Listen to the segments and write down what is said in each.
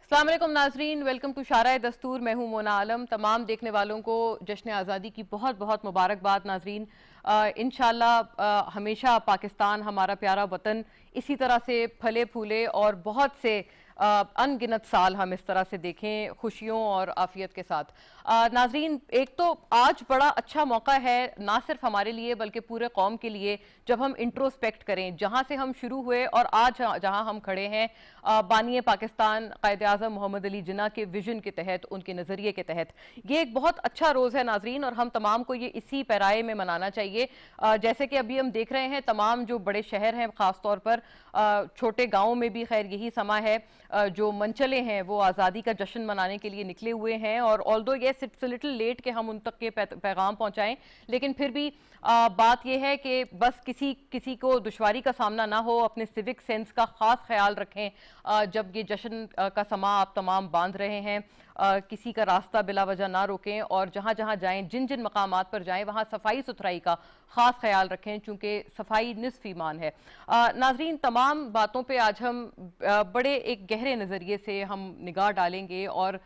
अस्सलाम वालेकुम नाजरीन, वेलकम टू शारा दस्तूर। मैं हूं मोना आलम। तमाम देखने वालों को जश्न आज़ादी की बहुत बहुत मुबारकबाद नाजरीन। इंशाल्लाह हमेशा पाकिस्तान हमारा प्यारा वतन इसी तरह से फले फूले और बहुत से अनगिनत साल हम इस तरह से देखें खुशियों और आफियत के साथ। नाजरीन, एक तो आज बड़ा अच्छा मौका है ना सिर्फ हमारे लिए बल्कि पूरे कौम के लिए, जब हम इंट्रोस्पेक्ट करें जहां से हम शुरू हुए और आज जहां हम खड़े हैं बानिए पाकिस्तान कायद आज़म मोहम्मद अली जिन्ना के विजन के तहत, उनके नज़रिए के तहत। ये एक बहुत अच्छा रोज़ है नाजरीन, और हम तमाम को ये इसी पैराए में मनाना चाहिए। जैसे कि अभी हम देख रहे हैं तमाम जो बड़े शहर हैं, ख़ासतौर पर छोटे गाँव में भी खैर यही समा है, जो मनचले हैं वो आज़ादी का जश्न मनाने के लिए निकले हुए हैं। और ऑल्दो ये इट्स लिटिल लेट कि हम उन तक के पैगाम पहुँचाएँ, लेकिन फिर भी बात यह है कि बस किसी को दुश्वारी का सामना ना हो, अपने सिविक सेंस का ख़ास ख्याल रखें जब ये जश्न का समा आप तमाम बांध रहे हैं। किसी का रास्ता बिला वजह ना रोकें, और जहाँ जहाँ जाएं, जिन जिन मकामात पर जाएं, वहाँ सफाई सुथराई का ख़ास ख्याल रखें, चूँकि सफाई निस्फ ईमान है। नाजरीन, तमाम बातों पे आज हम बड़े एक गहरे नज़रिए से हम निगाह डालेंगे, और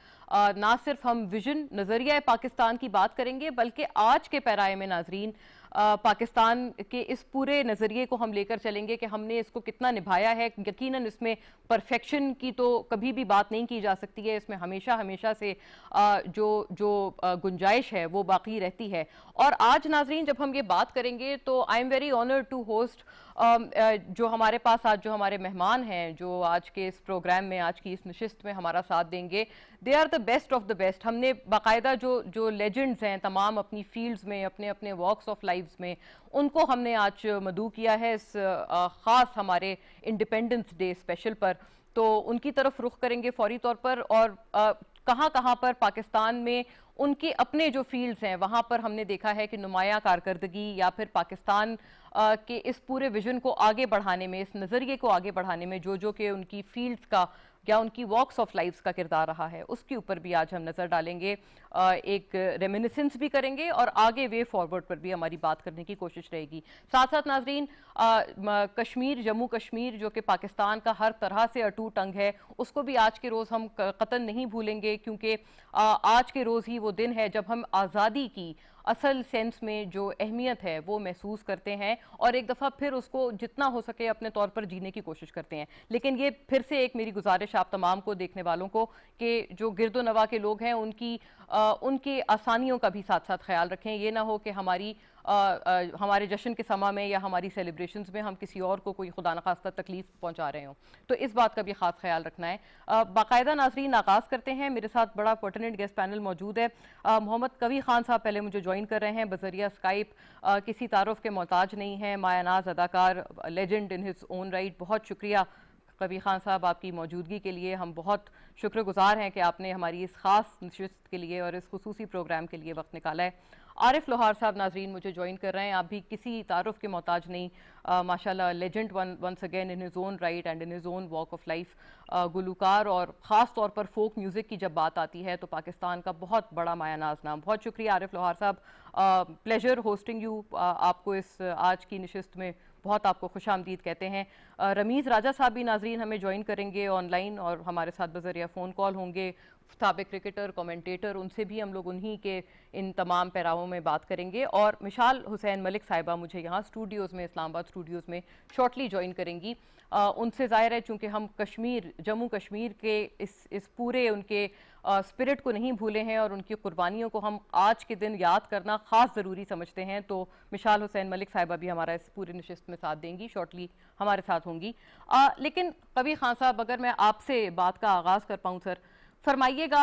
ना सिर्फ हम विजन नज़रिया पाकिस्तान की बात करेंगे, बल्कि आज के पैराए में नाजरीन पाकिस्तान के इस पूरे नज़रिए को हम लेकर चलेंगे कि हमने इसको कितना निभाया है। यकीनन इसमें परफेक्शन की तो कभी भी बात नहीं की जा सकती है, इसमें हमेशा हमेशा से जो जो गुंजाइश है वो बाकी रहती है। और आज नाजरीन जब हम ये बात करेंगे तो I am very honoured to host जो हमारे पास आज जो हमारे मेहमान हैं, जो आज के इस प्रोग्राम में, आज की इस नशिस्त में हमारा साथ देंगे। They are the best of the best. हमने बाकायदा जो लेजेंड्स हैं तमाम अपनी फील्ड्स में, अपने अपने वॉक्स ऑफ लाइफ्स में, उनको हमने आज मदऊ किया है इस ख़ास हमारे इंडिपेंडेंस डे स्पेशल पर। तो उनकी तरफ रुख करेंगे फौरी तौर पर, और कहाँ कहाँ पर पाकिस्तान में उनके अपने जो फील्ड्स हैं वहाँ पर हमने देखा है कि नुमाया कारकर्दगी या फिर पाकिस्तान के इस पूरे विजन को आगे बढ़ाने में, इस नज़रिए को आगे बढ़ाने में जो कि उनकी फील्ड्स का या उनकी वॉक्स ऑफ लाइफ्स का किरदार रहा है, उसके ऊपर भी आज हम नज़र डालेंगे, एक रेमिनिसेंस भी करेंगे, और आगे वे फॉरवर्ड पर भी हमारी बात करने की कोशिश रहेगी। साथ साथ नाजरीन, कश्मीर, जम्मू कश्मीर जो कि पाकिस्तान का हर तरह से अटूट अंग है, उसको भी आज के रोज़ हम कतई नहीं भूलेंगे, क्योंकि आज के रोज़ ही वो दिन है जब हम आज़ादी की असल सेंस में जो अहमियत है वो महसूस करते हैं, और एक दफ़ा फिर उसको जितना हो सके अपने तौर पर जीने की कोशिश करते हैं। लेकिन ये फिर से एक मेरी गुजारिश आप तमाम को, देखने वालों को, कि जो गिरदो नवा के लोग हैं उनकी आसानियों का भी साथ साथ ख्याल रखें। ये ना हो कि हमारे जश्न के समा में या हमारी सेलिब्रेशंस में हम किसी और को कोई खुदा न खास्ता तकलीफ पहुंचा रहे हों, तो इस बात का भी खास ख्याल रखना है। बाकायदा नाजरीन आगाज़ करते हैं। मेरे साथ बड़ा पर्टिनेंट गेस्ट पैनल मौजूद है। मोहम्मद कवी खान साहब पहले मुझे ज्वाइन कर रहे हैं बजरिया स्काइप, किसी तारुफ के मोहताज नहीं है, मायानाज अदाकार, legend in his own right. बहुत शुक्रिया कवी खान साहब आपकी मौजूदगी के लिए। हम बहुत शुक्रगुजार हैं कि आपने हमारी इस खास नशिस्त के लिए और इस खुसूसी प्रोग्राम के लिए वक्त निकाला है। आरिफ लोहार साहब नाजरीन मुझे ज्वाइन कर रहे हैं, आप भी किसी तारुफ के मोहताज नहीं, माशाल्लाह legend once again in his own right and in his own walk of life, गुलूकार, और ख़ास तौर पर फोक म्यूज़िक की जब बात आती है तो पाकिस्तान का बहुत बड़ा मायानाज नाम। बहुत शुक्रिया आरिफ लोहार साहब, प्लेजर होस्टिंग यू आपको इस आज की नशिस्त में, बहुत आपको खुश आमदीद कहते हैं। रमीज़ राजा साहब भी नाजरीन हमें ज्वाइन करेंगे ऑनलाइन, और हमारे साथ बजरिया फ़ोन कॉल होंगे। साबिक क्रिकेटर, कमेंटेटर, उनसे भी हम लोग उन्हीं के इन तमाम पैरावों में बात करेंगे। और मिशाल हुसैन मलिक साहिबा मुझे यहाँ स्टूडियोज़ में, इस्लामाबाद स्टूडियोज़ में शॉर्टली ज्वाइन करेंगी। उनसे ज़ाहिर है चूँकि हम जम्मू कश्मीर के इस पूरे उनके स्पिरिट को नहीं भूले हैं, और उनकी कुर्बानियों को हम आज के दिन याद करना ख़ास ज़रूरी समझते हैं। तो मिशाल हुसैन मलिक साहिबा भी हमारा इस पूरी नशिस्त में साथ देंगी, शॉर्टली हमारे साथ होंगी। लेकिन कभी खान साहब, अगर मैं आपसे बात का आगाज़ कर पाऊँ सर, फरमाइएगा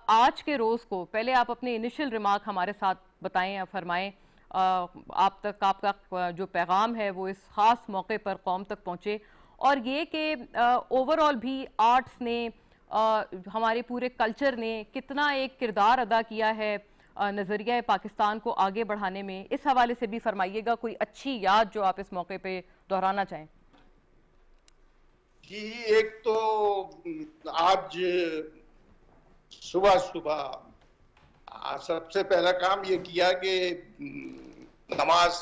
आज के रोज़ को पहले आप अपने इनिशियल रिमार्क हमारे साथ बताएं या फरमाएं, आप तक आपका जो पैगाम है वो इस ख़ास मौके पर कौम तक पहुँचे, और ये कि ओवरऑल भी आर्ट्स ने, हमारे पूरे कल्चर ने कितना एक किरदार अदा किया है नज़रिया पाकिस्तान को आगे बढ़ाने में, इस हवाले से भी फरमाइएगा कोई अच्छी याद जो आप इस मौके पे दोहराना चाहें। जी, एक तो आज सुबह सुबह सबसे पहला काम ये किया कि नमाज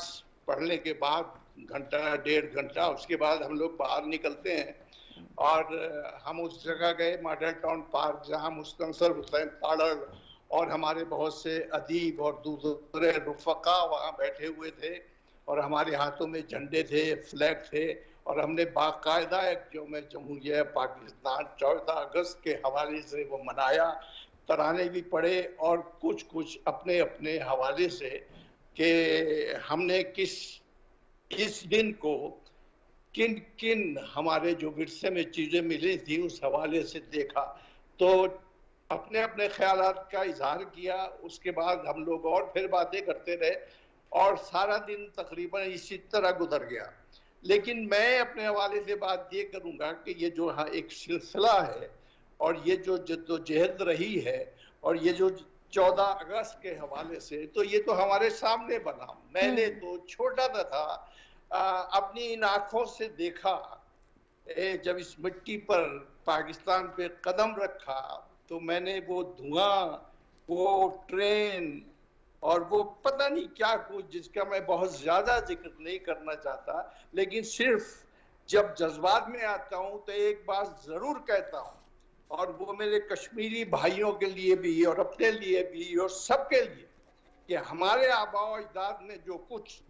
पढ़ने के बाद घंटा 1.5 घंटा उसके बाद हम लोग बाहर निकलते हैं और हम उस जगह गए मॉडल टाउन पार्क, जहां मुस्तनसर हुसैन ताड़र और हमारे बहुत से अदीब और दूसरे रुफका वहां बैठे हुए थे, और हमारे हाथों में झंडे थे, फ्लैग थे, और हमने बाकायदा एक जो में जमहूरिया पाकिस्तान 14 अगस्त के हवाले से वो मनाया। तराने भी पढ़े और कुछ कुछ अपने अपने हवाले से कि हमने किस इस दिन को किन किन हमारे जो विरसे में चीजें मिली थी उस हवाले से देखा, तो अपने अपने ख्यालात का इजहार किया। उसके बाद हम लोग और फिर बातें करते रहे और सारा दिन तकरीबन इसी तरह गुजर गया। लेकिन मैं अपने हवाले से बात ये करूंगा कि ये जो एक सिलसिला है और ये जो जद्दोजहद रही है और ये जो 14 अगस्त के हवाले से, तो ये तो हमारे सामने बना। मैंने तो छोटा था, अपनी इन आंखों से देखा, जब इस मिट्टी पर पाकिस्तान पे कदम रखा तो मैंने वो धुआं, वो ट्रेन और वो पता नहीं क्या कुछ, जिसका मैं बहुत ज्यादा जिक्र नहीं करना चाहता, लेकिन सिर्फ जब जज्बात में आता हूं तो एक बात जरूर कहता हूं, और वो मेरे कश्मीरी भाइयों के लिए भी और अपने लिए भी और सबके लिए, कि हमारे आबा अजदाद ने जो कुछ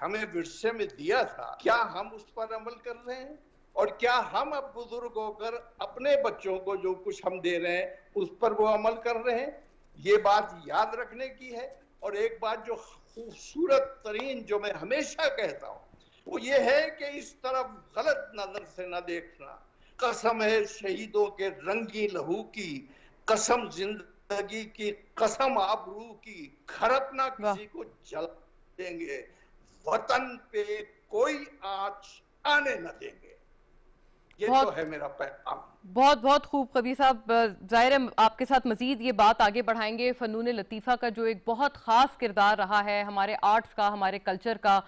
हमें विरसे में दिया था, क्या हम उस पर अमल कर रहे हैं? और क्या हम अब बुजुर्ग होकर अपने बच्चों को जो कुछ हम दे रहे हैं उस पर वो अमल कर रहे हैं? ये बात याद रखने की है। और एक बात जो खूबसूरत तरीन जो मैं हमेशा कहता हूँ वो ये है कि इस तरफ गलत नजर से न देखना। कसम है शहीदों के रंगी लहू की, कसम जिंदगी की, कसम आबरू की, खरप ना किसी को जला देंगे, वतन पे कोई आंच आने न देंगे। ये तो है मेरा पैगाम। बहुत बहुत खूब कबीर साहब, जाहिर है आपके साथ मजीद ये बात आगे बढ़ाएंगे। फनून लतीफ़ा का जो एक बहुत ख़ास किरदार रहा है हमारे आर्ट्स का, हमारे कल्चर का,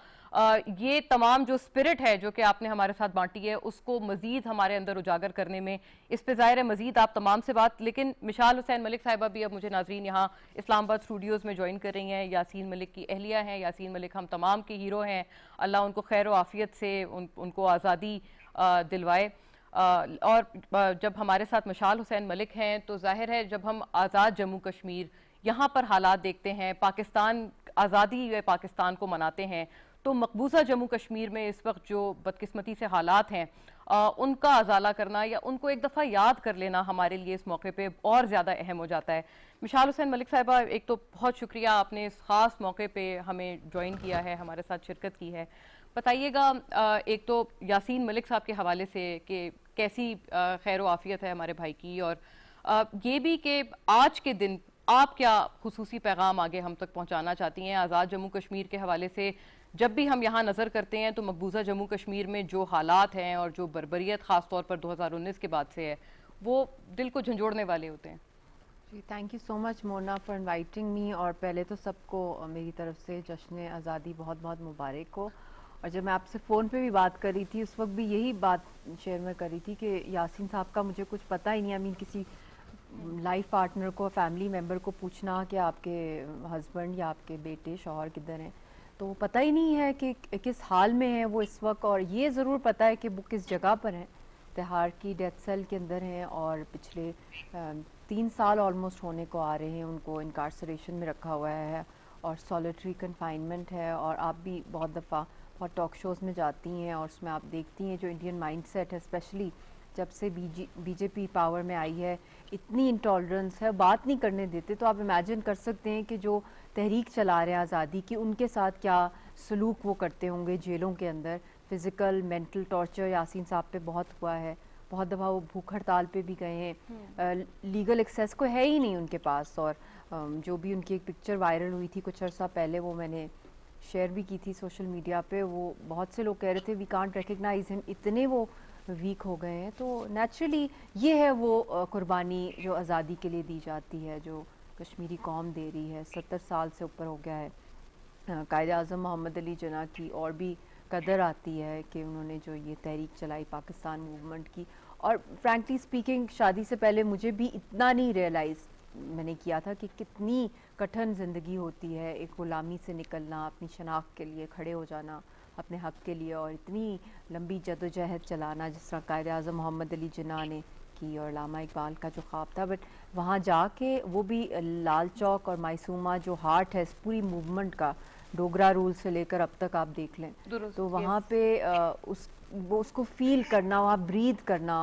ये तमाम जो स्पिरिट है जो कि आपने हमारे साथ बांटी है उसको मजीद हमारे अंदर उजागर करने में, इस पे ज़ाहिर है मजीद आप तमाम से बात। लेकिन मिशाल हुसैन मलिक साहिबा भी अब मुझे नाजरीन यहाँ इस्लामाबाद स्टूडियोज़ में ज्वाइन कर रही हैं। यासीन मलिक की अहलिया हैं, यासीन मलिक हम तमाम के हीरो हैं, अल्लाह उनको खैर व आफ़ियत से उनको आज़ादी दिलवाए। और जब हमारे साथ मिशाल हुसैन मलिक हैं तो जाहिर है जब हम आज़ाद जम्मू कश्मीर यहाँ पर हालात देखते हैं, पाकिस्तान आज़ादी व पाकिस्तान को मनाते हैं, तो मकबूजा जम्मू कश्मीर में इस वक्त जो बदकिस्मती से हालात हैं उनका अजाला करना या उनको एक दफ़ा याद कर लेना हमारे लिए इस मौके पे और ज़्यादा अहम हो जाता है। मिशाल हुसैन मलिक साहिबा, एक तो बहुत शुक्रिया, आपने इस ख़ास मौके पे हमें ज्वाइन किया है, हमारे साथ शिरकत की है। बताइएगा एक तो यासीन मलिक साहब के हवाले से कि कैसी खैर आफियत है हमारे भाई की, और ये भी कि आज के दिन आप क्या खुसूसी पैगाम आगे हम तक पहुंचाना चाहती हैं आज़ाद जम्मू कश्मीर के हवाले से? जब भी हम यहाँ नज़र करते हैं तो मकबूजा जम्मू कश्मीर में जो हालात हैं और जो बर्बरियत ख़ास तौर पर 2019 के बाद से है वो दिल को झंझोड़ने वाले होते हैं। जी, thank you so much Mona for inviting me. और पहले तो सबको मेरी तरफ से जश्न आज़ादी बहुत बहुत मुबारक हो। और जब मैं आपसे फ़ोन पे भी बात कर रही थी उस वक्त भी यही बात शेयर में कर रही थी कि यासीन साहब का मुझे कुछ पता ही नहीं। आई मीन किसी लाइफ पार्टनर को, फैमिली मेम्बर को पूछना कि आपके हस्बैंड या आपके बेटे शौहर किधर हैं, तो पता ही नहीं है कि किस हाल में है वो इस वक्त। और ये ज़रूर पता है कि वो किस जगह पर हैं, तिहाड़ की डेथ सेल के अंदर हैं और पिछले 3 साल ऑलमोस्ट होने को आ रहे हैं उनको इनकार्सरेशन में रखा हुआ है और सॉलिटरी कन्फाइनमेंट है। और आप भी बहुत दफ़ा बहुत टॉक शोज़ में जाती हैं और उसमें आप देखती हैं जो इंडियन माइंडसेट है, स्पेशली जब से बीजेपी पावर में आई है, इतनी इंटॉलरेंस है, बात नहीं करने देते। तो आप इमेजिन कर सकते हैं कि जो तहरीक चला रहे हैं आज़ादी की, उनके साथ क्या सलूक वो करते होंगे जेलों के अंदर। फ़िज़िकल मेंटल टॉर्चर यासीन साहब पे बहुत हुआ है, बहुत दफ़ा वो भूख हड़ताल पे भी गए हैं, लीगल एक्सेस को है ही नहीं उनके पास। और जो भी उनकी एक पिक्चर वायरल हुई थी कुछ अर्सा पहले, वो मैंने शेयर भी की थी सोशल मीडिया पे, वो बहुत से लोग कह रहे थे वी कांट रिकग्नाइज हिम, इतने वो वीक हो गए हैं। तो नेचुरली ये है वो कुर्बानी जो आज़ादी के लिए दी जाती है, जो कश्मीरी कौम दे रही है। 70 साल से ऊपर हो गया है। कायदे आज़म मोहम्मद अली जिन्ना की और भी कदर आती है कि उन्होंने जो ये तहरीक चलाई पाकिस्तान मूवमेंट की। और फ्रैंकली स्पीकिंग शादी से पहले मुझे भी इतना नहीं रियलाइज़ मैंने किया था कि कितनी कठिन ज़िंदगी होती है, एक ग़ुलामी से निकलना, अपनी शनाख्त के लिए खड़े हो जाना, अपने हक के लिए, और इतनी लंबी जदोजहद चलाना जिस तरह कायद आज़म मोहम्मद अली जिन्ना ने की और लामा इकबाल का जो ख्वाब था, बट वहाँ जाके वो भी लाल चौक और मायसूमा जो हार्ट है इस पूरी मूवमेंट का, डोगरा रूल से लेकर अब तक आप देख लें, तो वहाँ पे उसको फील करना, वहाँ ब्रीथ करना,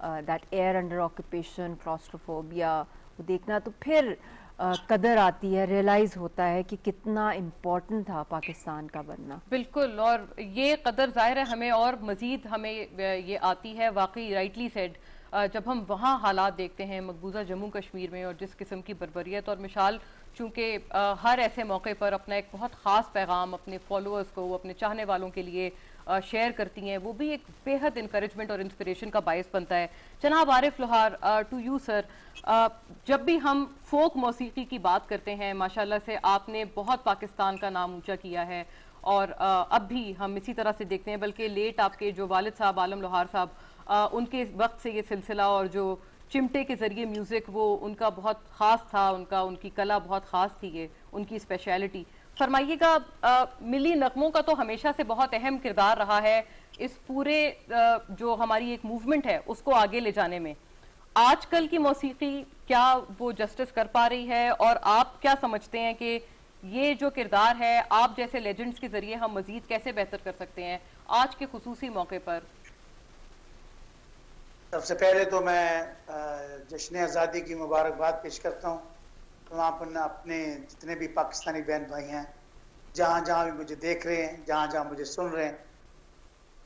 that air under occupation, claustrophobia, वो देखना, तो फिर कदर आती है, रियलाइज होता है कि कितना इम्पोर्टेंट था पाकिस्तान का बनना। बिल्कुल, और ये कदर ज़ाहिर है हमें और मज़ीद हमें ये आती है, वाकई राइटली सेड, जब हम वहाँ हालात देखते हैं मकबूजा जम्मू कश्मीर में, और जिस किस्म की बर्बरियत, और मिसाल चूँकि हर ऐसे मौके पर अपना एक बहुत ख़ास पैगाम अपने फॉलोअर्स को, अपने चाहने वालों के लिए शेयर करती हैं, वो भी एक बेहद इंकरेजमेंट और इंस्पिरेशन का बायस बनता है। जनाब आरिफ लोहार, टू यू सर, जब भी हम फोक मौसीकी की बात करते हैं, माशाल्लाह से आपने बहुत पाकिस्तान का नाम ऊंचा किया है, और अब भी हम इसी तरह से देखते हैं, बल्कि लेट आपके जो वालिद साहब आलम लोहार साहब, उनके वक्त से ये सिलसिला और जो चिमटे के ज़रिए म्यूज़िक, वो उनका बहुत ख़ास था, उनकी कला बहुत ख़ास थी, ये उनकी स्पेशलिटी। फरमाइएगा, मिली नगमों का तो हमेशा से बहुत अहम किरदार रहा है इस पूरे जो हमारी एक मूवमेंट है उसको आगे ले जाने में। आजकल की मौसीकी क्या वो जस्टिस कर पा रही है, और आप क्या समझते हैं कि ये जो किरदार है, आप जैसे लेजेंड्स के ज़रिए हम मज़ीद कैसे बेहतर कर सकते हैं आज के खुसूसी मौके पर? सबसे पहले तो मैं जश्न आज़ादी की मुबारकबाद पेश करता हूँ तमाम अपने जितने भी पाकिस्तानी बहन भाई हैं, जहाँ जहाँ भी मुझे देख रहे हैं, जहाँ जहाँ मुझे सुन रहे हैं।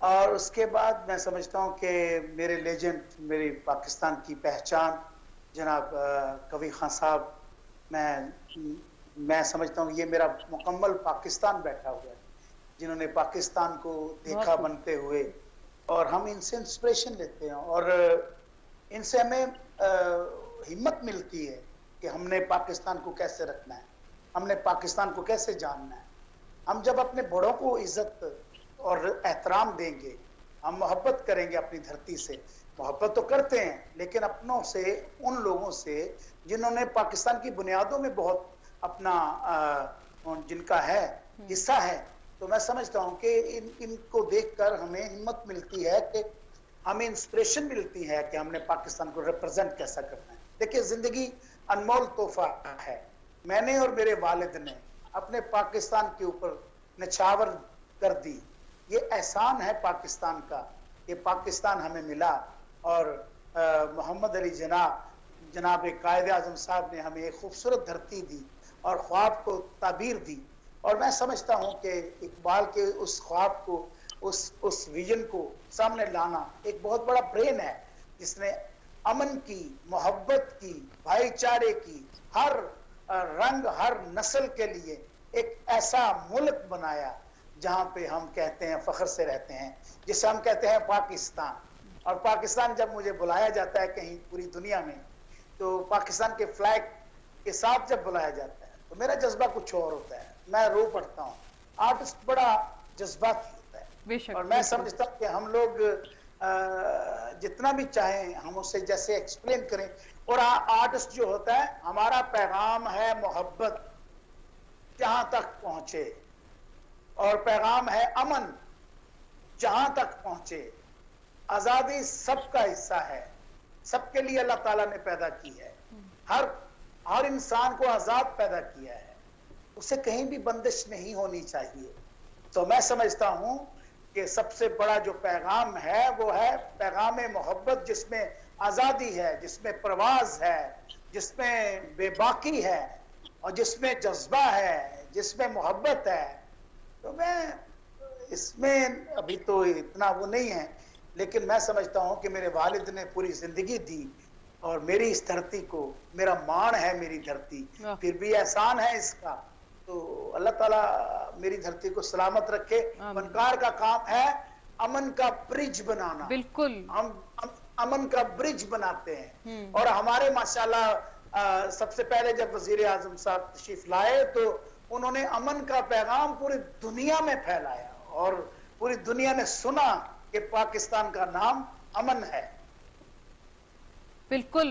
और उसके बाद मैं समझता हूँ कि मेरे लेजेंड, मेरी पाकिस्तान की पहचान जनाब कवी खान साहब, मैं समझता हूँ ये मेरा मुकम्मल पाकिस्तान बैठा हुआ है, जिन्होंने पाकिस्तान को देखा बनते हुए, और हम इनसे इंस्पिरेशन लेते हैं, और इनसे हमें हिम्मत मिलती है कि हमने पाकिस्तान को कैसे रखना है, हमने पाकिस्तान को कैसे जानना है। हम जब अपने बड़ों को इज्जत और एहतराम देंगे, हम मोहब्बत करेंगे अपनी धरती से, मोहब्बत तो करते हैं लेकिन अपनों से, उन लोगों से जिन्होंने पाकिस्तान की बुनियादों में बहुत अपना जिनका है हिस्सा है, तो मैं समझता हूँ कि इनको देखकर हमें हिम्मत मिलती है, कि हमें इंस्पिरेशन मिलती है कि हमने पाकिस्तान को रिप्रेजेंट कैसा करना है। देखिए, जिंदगी अनमोल तोहफा है। मैंने और मेरे वालिद ने अपने पाकिस्तान के ऊपर निछावर कर दी। ये एहसान है पाकिस्तान का, ये पाकिस्तान हमें मिला, और मोहम्मद अली जनाब कायद आज़म साहब ने हमें एक खूबसूरत धरती दी और ख्वाब को ताबीर दी। और मैं समझता हूँ कि इकबाल के उस ख्वाब को, उस विजन को सामने लाना एक बहुत बड़ा ब्रेन है, जिसने अमन की, मोहब्बत की, भाईचारे की, हर रंग, हर नस्ल के लिए एक ऐसा मुल्क बनाया जहाँ पे हम कहते हैं, फख्र से रहते हैं, जिसे हम कहते हैं पाकिस्तान। और पाकिस्तान जब मुझे बुलाया जाता है कहीं पूरी दुनिया में, तो पाकिस्तान के फ्लैग के साथ जब बुलाया जाता है तो मेरा जज्बा कुछ और होता है, मैं रो पड़ता हूँ। आर्टिस्ट बड़ा जज्बाती होता है, और मैं समझता हूँ कि हम लोग जितना भी चाहें हम उससे जैसे एक्सप्लेन करें, और आर्टिस्ट जो होता है, हमारा पैगाम है मोहब्बत जहां तक पहुंचे, और पैगाम है अमन जहां तक पहुंचे। आजादी सबका हिस्सा है, सबके लिए अल्लाह ताला ने पैदा की है, हर इंसान को आजाद पैदा किया है, उसे कहीं भी बंदिश नहीं होनी चाहिए। तो मैं समझता हूं कि सबसे बड़ा जो पैगाम है वो है पैगाम मोहब्बत, जिसमें आजादी है, जिसमें प्रवाज है, जिसमें बेबाकी है, और जिसमें जज्बा है, जिसमें मोहब्बत है। तो मैं इसमें अभी तो इतना वो नहीं है, लेकिन मैं समझता हूं कि मेरे वालिद ने पूरी जिंदगी दी, और मेरी इस धरती को, मेरा मान है मेरी धरती, फिर भी एहसान है इसका। तो अल्लाह ताला मेरी धरती को सलामत रखे। फनकार का काम है अमन का ब्रिज बनाना। बिल्कुल, हम अमन का ब्रिज बनाते हैं। और हमारे माशाल्लाह सबसे पहले जब वजीर आजम साहब तशरीफ लाए, तो उन्होंने अमन का पैगाम पूरी दुनिया में फैलाया, और पूरी दुनिया ने सुना कि पाकिस्तान का नाम अमन है। बिल्कुल,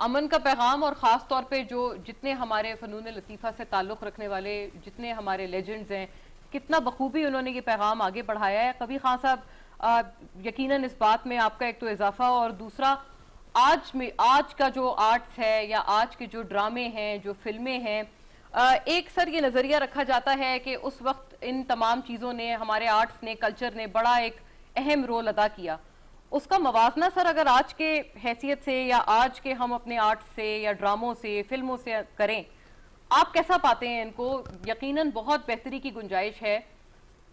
अमन का पैगाम, और ख़ास तौर पे जो जितने हमारे फ़नून लतीफ़ा से ताल्लुक़ रखने वाले जितने हमारे लेजेंड्स हैं, कितना बखूबी उन्होंने ये पैगाम आगे बढ़ाया है। कबीर खान साहब, यकीनन इस बात में आपका एक तो इजाफा और दूसरा आज का जो आर्ट्स है या आज के जो ड्रामे हैं, जो फिल्में हैं, एक सर ये नजरिया रखा जाता है कि उस वक्त इन तमाम चीजों ने, हमारे आर्ट्स ने, कल्चर ने बड़ा एक अहम रोल अदा किया। उसका मवाजना सर अगर आज के हैसियत से या आज के हम अपने आर्ट से या ड्रामों से, फिल्मों से करें, आप कैसा पाते हैं इनको? यकीनन बहुत बेहतरी की गुंजाइश है।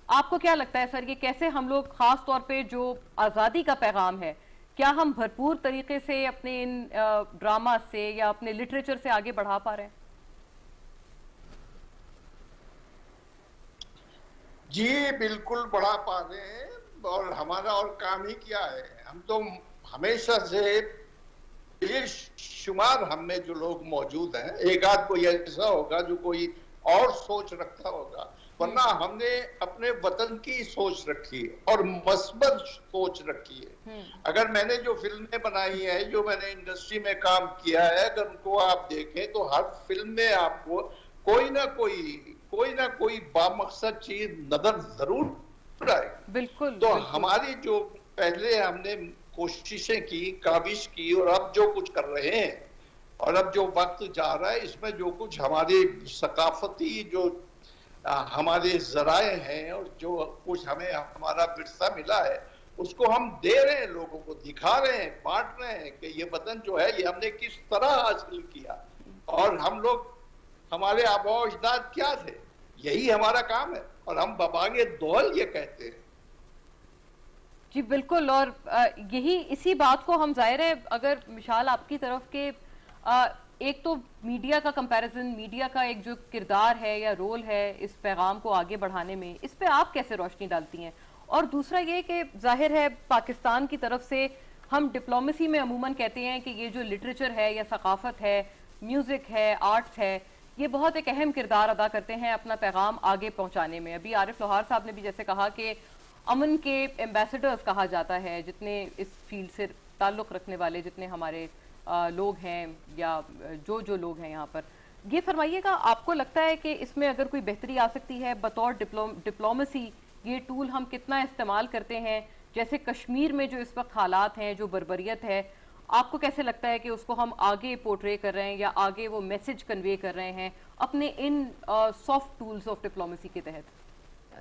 आपको क्या लगता है सर, ये कैसे हम लोग खास तौर पे जो आज़ादी का पैगाम है, क्या हम भरपूर तरीके से अपने इन ड्रामा से या अपने लिटरेचर से आगे बढ़ा पा रहे हैं? जी बिल्कुल बढ़ा पा रहे हैं, और हमारा और काम ही क्या है, हम तो हमेशा से शुमार हम में जो लोग मौजूद हैं, एक आध कोई ऐसा होगा जो कोई और सोच रखता होगा, वरना हमने अपने वतन की सोच रखी है और मस्बत सोच रखी है। अगर मैंने जो फिल्में बनाई है, जो मैंने इंडस्ट्री में काम किया है, अगर उनको आप देखें तो हर फिल्म में आपको कोई ना कोई बामकसद चीज नजर जरूर आए। बिल्कुल। तो हमारी जो पहले हमने कोशिशें की, काबिश की, और अब जो कुछ कर रहे हैं और अब जो वक्त जा रहा है, इसमें जो कुछ हमारे सकाफती जो हमारे जराए हैं और जो कुछ हमें हमारा विरसा मिला है, उसको हम दे रहे हैं, लोगों को दिखा रहे हैं, बांट रहे हैं कि ये वतन जो है ये हमने किस तरह हासिल किया, और हम लोग, हमारे आबा अजदाद क्या थे, यही हमारा काम है, और हम बबागे दोहल ये कहते हैं। जी बिल्कुल, और यही इसी बात को हम जाहिर है, अगर मिसाल आपकी तरफ के एक तो मीडिया का कंपैरिजन, मीडिया का एक जो किरदार है या रोल है इस पैगाम को आगे बढ़ाने में, इस पे आप कैसे रोशनी डालती हैं? और दूसरा ये कि जाहिर है पाकिस्तान की तरफ से हम डिप्लोमेसी में अमूमन कहते हैं कि ये जो लिटरेचर है या सकाफत है, म्यूजिक है, आर्ट्स है, ये बहुत एक अहम किरदार अदा करते हैं अपना पैगाम आगे पहुंचाने में। अभी आरिफ लोहार साहब ने भी जैसे कहा कि अमन के एम्बेसडर्स कहा जाता है, जितने इस फील्ड से ताल्लुक़ रखने वाले जितने हमारे लोग हैं या जो लोग हैं यहाँ पर, ये फरमाइएगा, आपको लगता है कि इसमें अगर कोई बेहतरी आ सकती है बतौर डिप्लोमेसी, ये टूल हम कितना इस्तेमाल करते हैं? जैसे कश्मीर में जो इस वक्त हालात हैं, जो बर्बरियत है, आपको कैसे लगता है कि उसको हम आगे पोर्ट्रे कर रहे हैं या आगे वो मैसेज कन्वे कर रहे हैं अपने इन सॉफ्ट टूल्स ऑफ डिप्लोमेसी के तहत?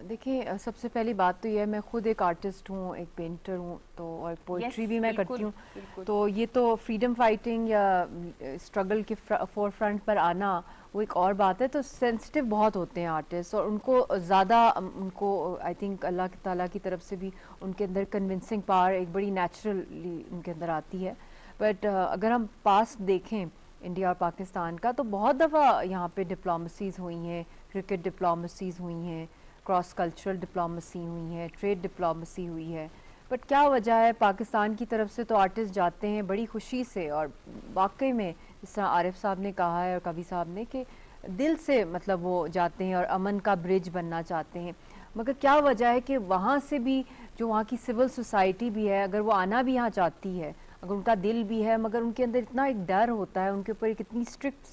देखिए, सबसे पहली बात तो यह है, मैं खुद एक आर्टिस्ट हूँ, एक पेंटर हूँ, तो और पोइट्री भी मैं करती हूँ, तो ये तो फ्रीडम फाइटिंग या स्ट्रगल के फोर फ्रंट पर आना वो एक और बात है। तो सेंसिटिव बहुत होते हैं आर्टिस्ट, और उनको ज़्यादा, उनको आई थिंक अल्लाह ताला की तरफ से भी उनके अंदर कन्विंसिंग पावर एक बड़ी नेचुरली उनके अंदर आती है। बट अगर हम पास्ट देखें इंडिया और पाकिस्तान का, तो बहुत दफ़ा यहाँ पे डिप्लोमेसीज़ हुई हैं, क्रिकेट डिप्लोमेसीज़ हुई हैं, क्रॉस कल्चरल डिप्लोमेसी हुई है, ट्रेड डिप्लोमेसी हुई है। बट क्या वजह है, पाकिस्तान की तरफ से तो आर्टिस्ट जाते हैं बड़ी खुशी से, और वाकई में जिस तरह आरिफ साहब ने कहा है और कबीर साहब ने कि दिल से मतलब वो जाते हैं और अमन का ब्रिज बनना चाहते हैं। मगर क्या वजह है कि वहाँ से भी जो वहाँ की सिविल सोसाइटी भी है, अगर वो आना भी यहाँ चाहती है, अगर उनका दिल भी है, मगर उनके अंदर इतना एक डर होता है, उनके ऊपर एक इतनी स्ट्रिक्ट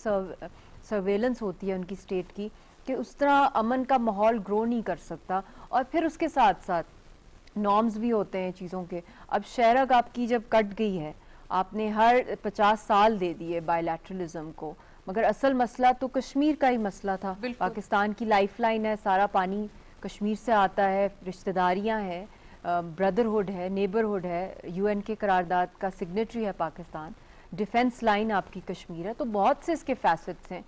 सर्वेलेंस होती है उनकी स्टेट की, कि उस तरह अमन का माहौल ग्रो नहीं कर सकता। और फिर उसके साथ साथ नॉर्म्स भी होते हैं चीज़ों के। अब शहरक आपकी जब कट गई है, आपने हर 50 साल दे दिए बायलैटरलिज्म को, मगर असल मसला तो कश्मीर का ही मसला था। पाकिस्तान की लाइफलाइन है, सारा पानी कश्मीर से आता है, रिश्तेदारियाँ हैं, ब्रदरहुड है, नेबरहुड है, UN के करारदाद का सिग्नेटरी है पाकिस्तान, डिफेंस लाइन आपकी कश्मीर है। तो बहुत से इसके फैसेट्स हैं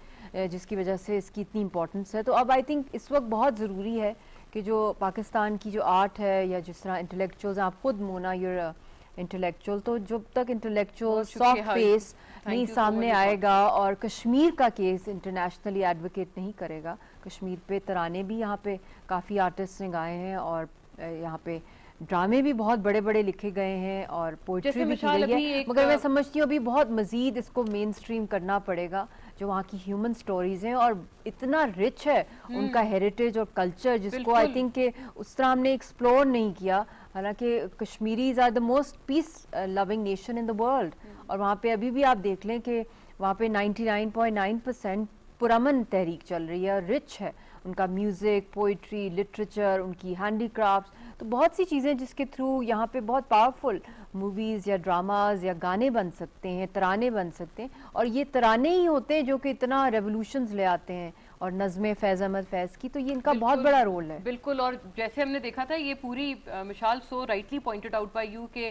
जिसकी वजह से इसकी इतनी इंपॉर्टेंस है। तो अब आई थिंक इस वक्त बहुत ज़रूरी है कि जो पाकिस्तान की जो आर्ट है, या जिस तरह इंटेलेक्चुअल्स, आप खुद मोना यूर इंटेलेक्चुअल, तो जब तक इंटेलेक्चुअल सॉफ्ट फेस नहीं सामने आएगा और कश्मीर का केस इंटरनेशनली एडवोकेट नहीं करेगा, कश्मीर पे तराने भी यहाँ पे काफ़ी आर्टिस्ट ने गाए हैं, और यहाँ पे ड्रामे भी बहुत बड़े बड़े लिखे गए हैं और पोइट्री भी की गई है। मगर मैं समझती हूँ अभी बहुत मजीद इसको मेन स्ट्रीम करना पड़ेगा, जो वहाँ की ह्यूमन स्टोरीज हैं, और इतना रिच है उनका हेरिटेज और कल्चर, जिसको आई थिंक के उस तरह हमने एक्सप्लोर नहीं किया। हालांकि Kashmiris are the most peace loving nation in the world, और वहाँ पे अभी भी आप देख लें कि वहाँ पे 99.9% पुरअमन तहरीक चल रही है, रिच है, उनका म्यूज़िक, पोइट्री, लिटरेचर, उनकी हैंडीक्राफ्ट्स, तो बहुत सी चीज़ें जिसके थ्रू यहाँ पे बहुत पावरफुल मूवीज़ या ड्रामाज या गाने बन सकते हैं, तराने बन सकते हैं, और ये तराने ही होते हैं जो कि इतना रेवोल्यूशंस ले आते हैं, और नज़्में फैज़ अहमद फैज़ की, तो ये इनका बहुत बड़ा रोल है। बिल्कुल, और जैसे हमने देखा था ये पूरी मिसाल so rightly pointed out by you के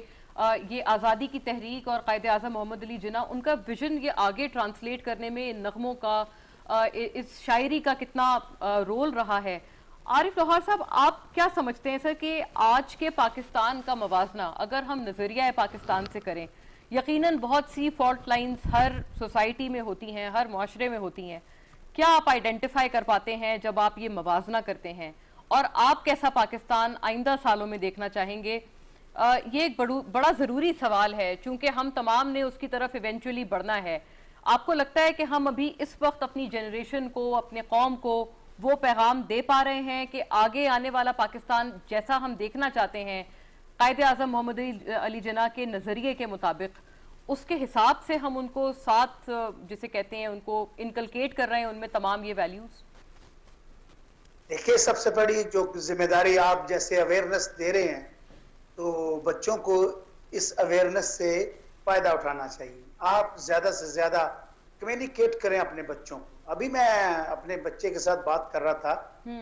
ये आज़ादी की तहरीक और कायदे आज़म मोहम्मद अली जिन्ना, उनका विजन ये आगे ट्रांसलेट करने में नगमों का, इस शायरी का कितना रोल रहा है। आरिफ लोहार साहब, आप क्या समझते हैं सर कि आज के पाकिस्तान का मवाजना अगर हम नज़रिया पाकिस्तान से करें, यकीनन बहुत सी फॉल्ट लाइंस हर सोसाइटी में होती हैं, हर मुआशरे में होती हैं, क्या आप आइडेंटिफाई कर पाते हैं जब आप ये मवाजना करते हैं, और आप कैसा पाकिस्तान आइंदा सालों में देखना चाहेंगे? ये एक बड़ा ज़रूरी सवाल है, चूंकि हम तमाम ने उसकी तरफ इवेंचुअली बढ़ना है। आपको लगता है कि हम अभी इस वक्त अपनी जनरेशन को, अपने कौम को वो पैगाम दे पा रहे हैं कि आगे आने वाला पाकिस्तान जैसा हम देखना चाहते हैं, कायदे आज़म मोहम्मद अली जिन्ना के नज़रिए के मुताबिक, उसके हिसाब से हम उनको साथ, जिसे कहते हैं, उनको इनकलकेट कर रहे हैं उनमें तमाम ये वैल्यूज? देखिए, सबसे बड़ी जो जिम्मेदारी आप जैसे अवेयरनेस दे रहे हैं, तो बच्चों को इस अवेयरनेस से फायदा उठाना चाहिए। आप ज्यादा से ज्यादा कम्युनिकेट करें अपने बच्चों को। अभी मैं अपने बच्चे के साथ बात कर रहा था,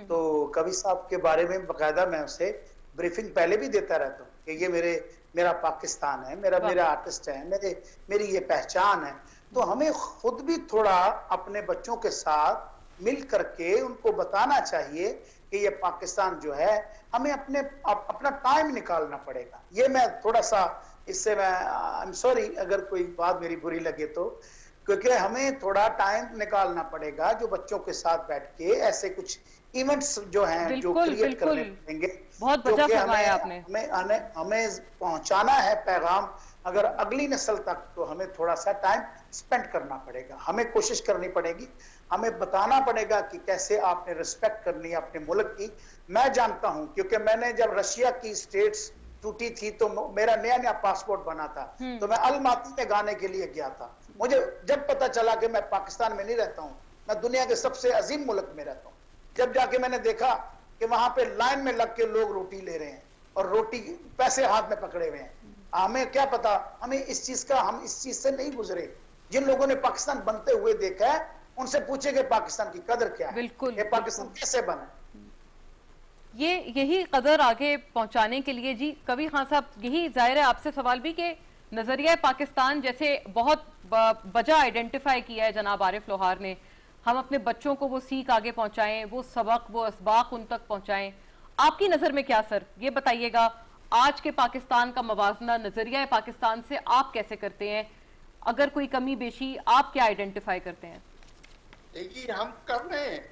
तो कवि साहब के बारे में बकायदा मैं उसे ब्रीफिंग पहले भी देता रहता हूँ कि ये मेरा पाकिस्तान है, मेरा आर्टिस्ट है, मेरी ये पहचान है। तो हमें खुद भी थोड़ा अपने बच्चों के साथ मिल करके उनको बताना चाहिए कि ये पाकिस्तान जो है, हमें अपना टाइम निकालना पड़ेगा। ये मैं थोड़ा सा इससे मैं आई एम सॉरी अगर कोई बात मेरी बुरी लगे तो, क्योंकि हमें थोड़ा टाइम निकालना पड़ेगा जो बच्चों के साथ बैठ के ऐसे कुछ इवेंट्स जो हैं जो क्रिएट करने पड़ेंगे। बहुत बचा फरमाया आपने। हमें पहुंचाना है पैगाम अगर अगली नस्ल तक, तो हमें थोड़ा सा टाइम स्पेंड करना पड़ेगा। हमें कोशिश करनी पड़ेगी, हमें बताना पड़ेगा कि कैसे आपने रिस्पेक्ट करनी है अपने मुल्क की। मैं जानता हूं, क्योंकि मैंने जब रशिया की स्टेट्स टूटी थी तो मेरा नया पासपोर्ट बना था, तो मैं अलमाती में गाने के लिए गया था। मुझे जब पता चला कि मैं पाकिस्तान में नहीं रहता हूँ, मैं दुनिया के सबसे अजीम मुल्क में रहता हूँ, जब जाके मैंने देखा कि वहां पे लाइन में लग के लोग रोटी ले रहे हैं और रोटी पैसे हाथ में पकड़े हुए हैं, हमें क्या पता, हम इस चीज से नहीं गुजरे। जिन लोगों ने पाकिस्तान बनते हुए देखा है, उनसे पूछे कि पाकिस्तान की कदर क्या है, बिल्कुल, ये पाकिस्तान कैसे बना। यही कदर आगे पहुंचाने के लिए जी कवि खान साहब, यही जाहिर है आपसे सवाल भी कि नजरिया पाकिस्तान जैसे बहुत वजह आइडेंटिफाई किया है जनाब आरिफ लोहार ने, हम अपने बच्चों को वो सीख आगे पहुंचाएं, वो सबक, वो असबाक उन तक पहुंचाएं। आपकी नजर में क्या सर, ये बताइएगा, आज के पाकिस्तान का मवाजना नजरिया पाकिस्तान से आप कैसे करते हैं? अगर कोई कमी बेशी आप क्या आइडेंटिफाई करते हैं? देखिए, हम कर रहे हैं,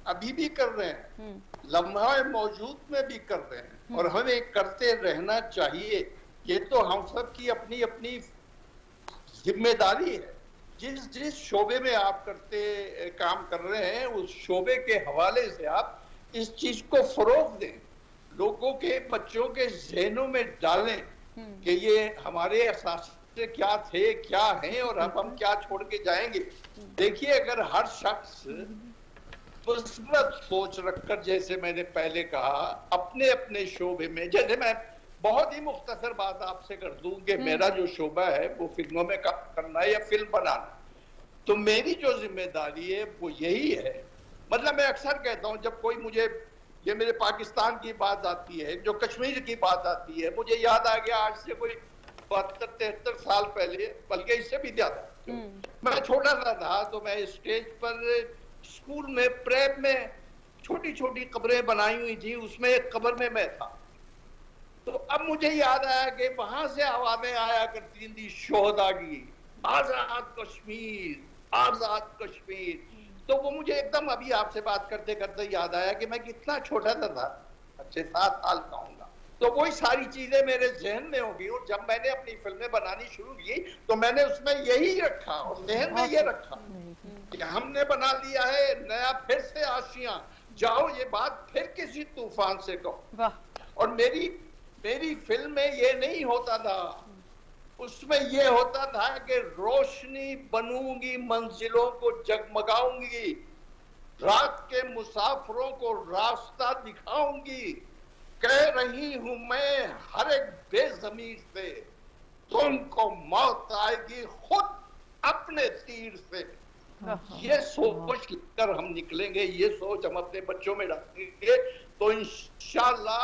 अभी भी कर रहे हैं, लम्हा मौजूद में भी कर रहे हैं, और हमें करते रहना चाहिए। ये तो हम सब की अपनी अपनी जिम्मेदारी है। जिस शोबे में आप काम कर रहे हैं, उस शोबे के हवाले से आप इस चीज को फरोग दें, लोगों के, बच्चों के जहनों में डालें कि ये हमारे एहसास क्या थे, क्या हैं, और अब हम क्या छोड़ के जाएंगे। देखिए, अगर हर शख्स मुस्बत सोच रखकर, जैसे मैंने पहले कहा, अपने अपने शोबे में, जैसे मैं बहुत ही मुख्तसर बात आपसे कर दूं कि मेरा जो शोबा है वो फिल्मों में काम करना या फिल्म बनाना, तो मेरी जो जिम्मेदारी है वो यही है। मतलब मैं अक्सर कहता हूं, जब कोई मुझे, ये मेरे पाकिस्तान की बात आती है, जो कश्मीर की बात आती है, मुझे याद आ गया आज से कोई 72-73 साल पहले, बल्कि इससे भी ज्यादा, मैं छोटा सा था, तो मैं स्टेज पर स्कूल में प्रेप में छोटी छोटी कब्रें बनाई हुई थी, उसमें एक कब्र में मैं था। तो अब मुझे याद आया कि वहां से आवाजें आया करती थी शोहदा की, आजाद कश्मीर, आजाद कश्मीर। तो वो मुझे एकदम अभी आपसे बात करते करते याद आया कि मैं कितना छोटा था, 6-7 साल का होगा। तो वही सारी चीजें मेरे जहन में होगी, और जब मैंने अपनी फिल्में बनानी शुरू की तो मैंने उसमें यही रखा और जहन में ये रखा कि हमने बना लिया है नया फिर से आशियां, जाओ ये बात फिर किसी तूफान से कहो। और मेरी फिल्म में ये नहीं होता था, उसमें ये होता था कि रोशनी बनूंगी, मंजिलों को जगमगाऊंगी, रात के मुसाफिरों को रास्ता दिखाऊंगी। कह रही हूं मैं हर एक बेजमीर से, तुमको मौत आएगी खुद अपने तीर से। ये सोच लेकर हम निकलेंगे, ये सोच हम अपने बच्चों में डालेंगे, तो इंशाल्लाह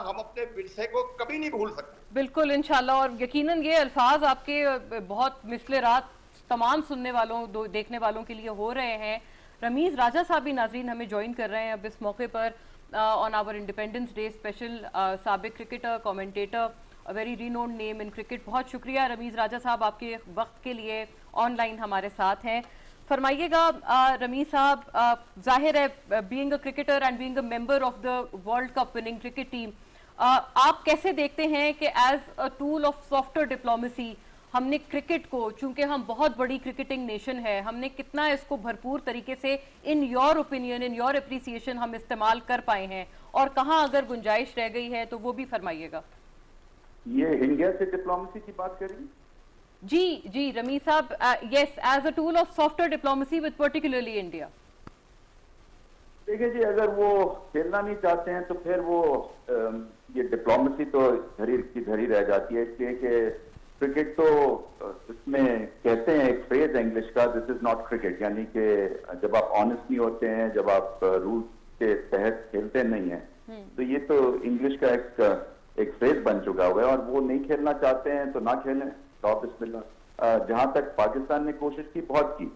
हम अपने विरसे को कभी नहीं भूल सकते। बिल्कुल इंशाल्लाह, और यकीनन ये अल्फाज आपके बहुत मिसले रात तमाम सुनने वालों देखने वालों के लिए हो रहे हैं। रमीज राजा साहब भी नाजरीन हमें ज्वाइन कर रहे हैं अब इस मौके पर on our independence day special. साबिक cricketer, commentator, a very renowned name in cricket. बहुत शुक्रिया रमीज राजा साहब, आपके वक्त के लिए ऑनलाइन हमारे साथ हैं। फरमाइएगा रमीज साहब, जाहिर है being a cricketer and being a member of the world cup winning cricket team, आप कैसे देखते हैं कि as a tool of software diplomacy हमने क्रिकेट को, चूंकि हम बहुत बड़ी क्रिकेटिंग नेशन है, हमने कितना इसको भरपूर तरीके से in your opinion, in your appreciation हम इस्तेमाल कर पाए हैं, और कहाँ अगर गुंजाइश रह गई है तो वो भी फरमाइएगा। ये इंडिया से डिप्लोमेसी की बात करेंगे? जी रमीज साहब, yes, as a tool of software diplomacy with particularly India. देखिए जी, अगर वो खेलना नहीं चाहते हैं तो फिर वो ये डिप्लोमेसी तो धरी की धरी रह जाती है, इसलिए कि क्रिकेट तो इसमें कहते हैं एक फ्रेज है इंग्लिश का, दिस इज नॉट क्रिकेट, यानी कि जब आप ऑनेस्ट नहीं होते हैं, जब आप रूल के तहत खेलते नहीं हैं, तो ये तो इंग्लिश का एक फ्रेज बन चुका हुआ है, और वो नहीं खेलना चाहते हैं तो ना खेलें, तो बिस्मिल्लाह। जहां तक पाकिस्तान ने कोशिश की, बहुत की,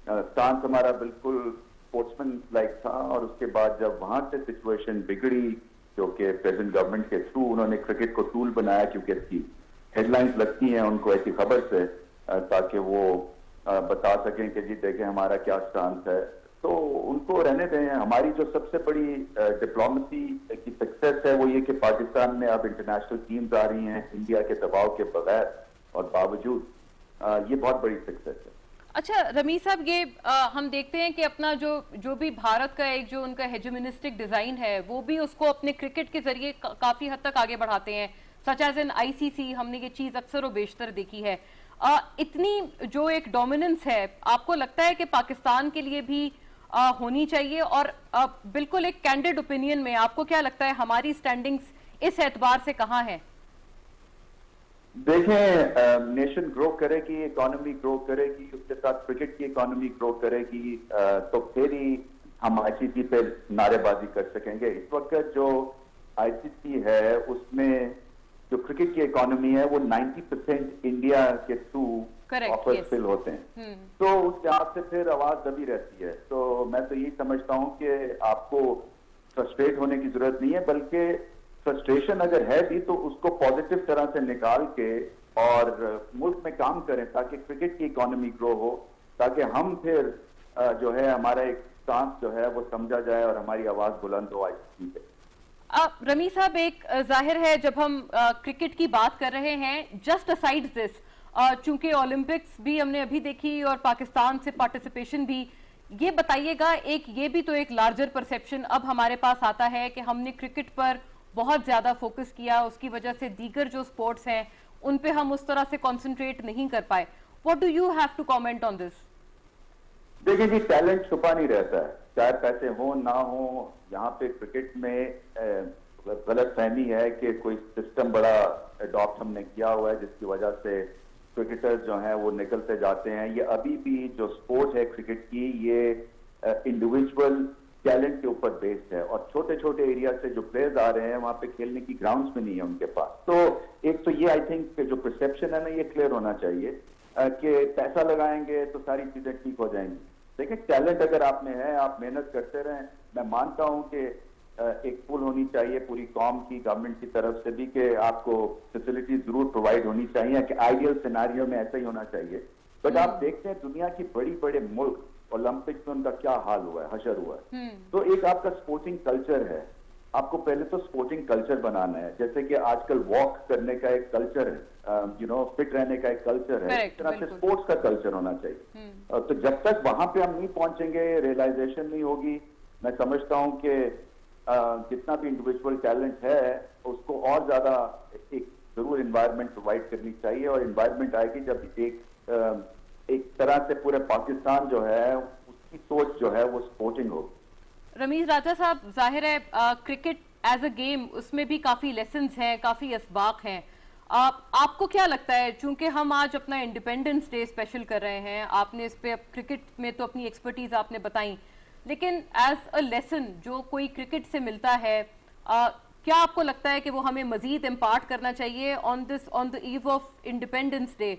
स्टांस हमारा बिल्कुल स्पोर्ट्समैन लाइक था, और उसके बाद जब वहां से सिचुएशन बिगड़ी, जो कि प्रेजेंट गवर्नमेंट के थ्रू उन्होंने क्रिकेट को टूल बनाया, क्योंकि इसकी हेडलाइंस लगती हैं उनको ऐसी खबर से, ताकि वो बता सकें कि जी देखें हमारा क्या स्टांस है, तो उनको रहने दें। हमारी जो सबसे बड़ी डिप्लोमेसी की सक्सेस है वो ये कि पाकिस्तान में अब इंटरनेशनल टीम्स आ रही हैं इंडिया के दबाव के बगैर और बावजूद, ये बहुत बड़ी सक्सेस है। अच्छा रमीज साहब, ये हम देखते हैं कि अपना जो भी भारत का एक जो उनका हेजेमोनिस्टिक डिजाइन है, वो भी उसको अपने क्रिकेट के जरिए काफी हद तक आगे बढ़ाते हैं, सच एज इन आईसीसी। हमने ये चीज अक्सर और बेशतर देखी है। इतनी जो एक डोमिनेंस है, आपको लगता है कि पाकिस्तान के लिए भी होनी चाहिए? और बिल्कुल एक कैंडिड ओपिनियन में आपको क्या लगता है हमारी स्टैंडिंग्स इस एतबार से कहाँ है? देखें, नेशन ग्रो करेगी, इकोनॉमी ग्रो करेगी, उसके साथ क्रिकेट की इकोनॉमी ग्रो करेगी, तो फिर ही हम आईसीसी पे नारेबाजी कर सकेंगे। इस वक्त जो आईसीसी है उसमें जो क्रिकेट की इकोनॉमी है वो 90% इंडिया के थ्रू ऑफर फिल होते हैं, तो उस लिहाज से फिर आवाज दबी रहती है। तो मैं तो यही समझता हूं कि आपको फ्रस्ट्रेट होने की जरूरत नहीं है, बल्कि फ्रस्ट्रेशन अगर है भी तो उसको पॉजिटिव तरह से निकाल के और मुल्क में काम करें, ताकि क्रिकेट की इकोनॉमी ग्रो हो, ताकि हम फिर जो है हमारा एक स्टांस जो है वो समझा जाए और हमारी आवाज बुलंद हो आईसीसी पे। रमी साहब, एक जाहिर है जब हम क्रिकेट की बात कर रहे हैं, जस्ट असाइड दिस, चूंकि ओलंपिक्स भी हमने अभी देखी और पाकिस्तान से पार्टिसिपेशन भी, ये बताइएगा, एक ये भी तो एक लार्जर परसेप्शन अब हमारे पास आता है कि हमने क्रिकेट पर बहुत ज्यादा फोकस किया, उसकी वजह से दीगर जो स्पोर्ट्स हैं उन पे हम उस तरह से कंसंट्रेट नहीं कर पाए। What do you have to comment on this? देखिए जी, टैलेंट छुपा नहीं रहता है, चाहे पैसे हो ना हो। यहाँ पे क्रिकेट में गलत फहमी है कि कोई सिस्टम बड़ा अडॉप्ट हमने किया हुआ है जिसकी वजह से क्रिकेटर्स जो हैं वो निकलते जाते हैं। ये अभी भी जो स्पोर्ट है क्रिकेट की, ये इंडिविजुअल टैलेंट के ऊपर बेस्ड है, और छोटे छोटे एरिया से जो प्लेयर्स आ रहे हैं वहां पे खेलने की ग्राउंड्स में नहीं है उनके पास। तो एक तो ये आई थिंक जो परसेप्शन है ना, ये क्लियर होना चाहिए कि पैसा लगाएंगे तो सारी चीजें ठीक हो जाएंगी। देखिए, टैलेंट अगर आप में है, आप मेहनत करते रहें, मैं मानता हूं कि एक पुल होनी चाहिए पूरी कौम की, गवर्नमेंट की तरफ से भी, कि आपको फैसिलिटी जरूर प्रोवाइड होनी चाहिए, कि आइडियल सिनेरियो में ऐसा ही होना चाहिए। बट आप देखते हैं दुनिया की बड़ी बड़े मुल्क ओलंपिक्स में उनका क्या हाल हुआ है, हशर हुआ है। तो एक आपका स्पोर्टिंग कल्चर है, आपको पहले तो स्पोर्टिंग कल्चर बनाना है, जैसे कि आजकल वॉक करने का एक कल्चर है, फिट रहने का एक कल्चर है, इस तरह से स्पोर्ट्स का कल्चर होना चाहिए। तो जब तक वहां पे हम नहीं पहुंचेंगे, रियलाइजेशन नहीं होगी, मैं समझता हूं कि जितना भी इंडिविजुअल टैलेंट है उसको और ज्यादा एक जरूर एनवायरनमेंट प्रोवाइड करनी चाहिए। और एनवायरनमेंट आएगी जब एक तरह से पूरे पाकिस्तान जो है की सोच जो है वो स्पोर्टिंग होगी। रमीज राजा साहब, जाहिर है क्रिकेट एज अ गेम उसमें भी काफी लेसन्स हैं, काफी असबाक हैं। आपको क्या लगता है, चूंकि हम आज अपना इंडिपेंडेंस डे स्पेशल कर रहे हैं, आपने इस पे क्रिकेट में तो अपनी एक्सपर्टीज आपने बताई, लेकिन एज अ लेसन जो कोई क्रिकेट से मिलता है, क्या आपको लगता है कि वो हमें मजीद इम्पार्ट करना चाहिए on the eve of independence day?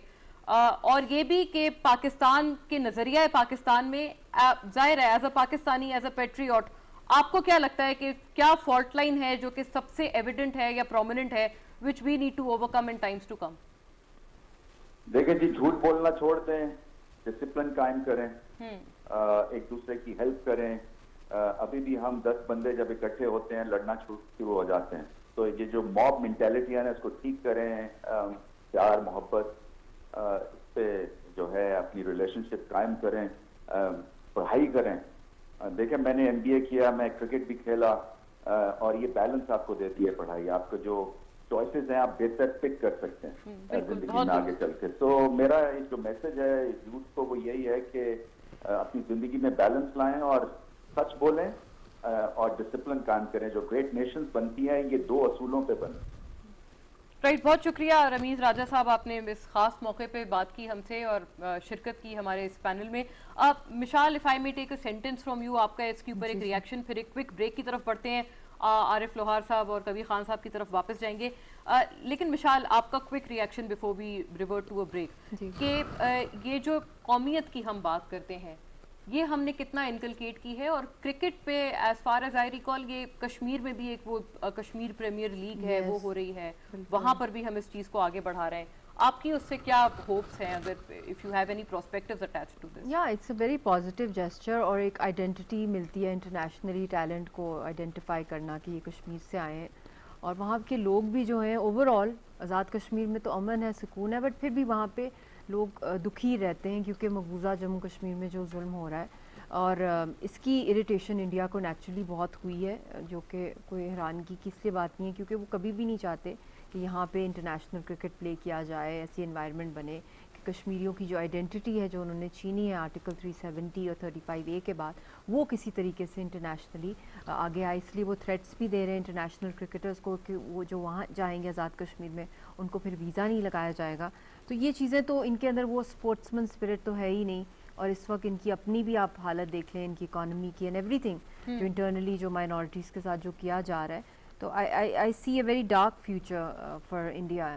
और ये भी कि पाकिस्तान के नजरिया पाकिस्तान में जाहिर है as a Pakistani, as a patriot, आपको क्या लगता है कि क्या फॉल्ट लाइन है जो कि सबसे एविडेंट है या प्रोमिनेंट है which we need to overcome in times to come? देखिए जी, झूठ बोलना छोड़ दें, डिसिप्लिन कायम करें, एक दूसरे की हेल्प करें। अभी भी हम 10 बंदे जब इकट्ठे होते हैं लड़ना शुरू हो जाते हैं। तो ये जो मॉब मेंटालिटी है ना, इसको ठीक करें, प्यार मोहब्बत इस पे जो है अपनी रिलेशनशिप कायम करें, पढ़ाई करें। देखिए, मैंने MBA किया, मैं क्रिकेट भी खेला, और ये बैलेंस आपको देती है पढ़ाई। आपको जो चॉइसेस हैं आप बेहतर पिक कर सकते हैं जिंदगी में आगे चल के। तो मेरा जो मैसेज है यूथ को वो यही है कि अपनी जिंदगी में बैलेंस लाएं और सच बोलें और डिसिप्लिन कायम करें। जो ग्रेट नेशंस बनती हैं ये 2 असूलों पे बनती हैं। राइट, बहुत शुक्रिया रमीज राजा साहब, आपने इस खास मौके पे बात की हमसे और शिरकत की हमारे इस पैनल में। मिशाल, if I may take a sentence from you, आपका इसके ऊपर एक रिएक्शन, फिर एक क्विक ब्रेक की तरफ बढ़ते हैं। आरिफ लोहार साहब और कबीर खान साहब की तरफ वापस जाएंगे, लेकिन मिशाल आपका quick reaction before we revert to a break, कि ये जो कौमियत की हम बात करते हैं ये हमने कितना इनकलकेट की है, और क्रिकेट पे as far as I recall ये कश्मीर में भी एक वो कश्मीर प्रीमियर लीग है वो हो रही है, वहां पर भी हम इस चीज को आगे बढ़ा रहे हैं। आपकी उससे क्या होप्स हैं, अगर if you have any prospectives attached to this? या it's a very positive gesture, और एक आइडेंटिटी मिलती है इंटरनेशनली, टैलेंट को आइडेंटिफाई करना कि ये कश्मीर से आए हैं। और वहाँ के लोग भी जो हैं ओवरऑल, आज़ाद कश्मीर में तो अमन है, सुकून है, बट फिर भी वहाँ पे लोग दुखी रहते हैं क्योंकि मकबूजा जम्मू कश्मीर में जो जुल्म हो रहा है, और इसकी इरिटेशन इंडिया को नेचुरली बहुत हुई है, जो कि कोई हैरानगी की इसलिए बात नहीं है क्योंकि वो कभी भी नहीं चाहते कि यहाँ पे इंटरनेशनल क्रिकेट प्ले किया जाए, ऐसी एनवायरनमेंट बने कि कश्मीरियों की जो आइडेंटिटी है जो उन्होंने छीनी है आर्टिकल 370 और 35A के बाद, वो किसी तरीके से इंटरनेशनली आगे आए। इसलिए वो थ्रेट्स भी दे रहे हैं इंटरनेशनल क्रिकेटर्स को कि वो जो वहाँ जाएंगे आज़ाद कश्मीर में उनको फिर वीज़ा नहीं लगाया जाएगा। तो ये चीज़ें, तो इनके अंदर वो स्पोर्ट्समैन स्पिरिट तो है ही नहीं, और इस वक्त इनकी अपनी भी आप हालत देख लें, इनकी इकॉनमी की एंड एवरीथिंग, जो इंटरनली जो माइनॉरिटीज़ के साथ जो किया जा रहा है। तो I see a very dark future for India,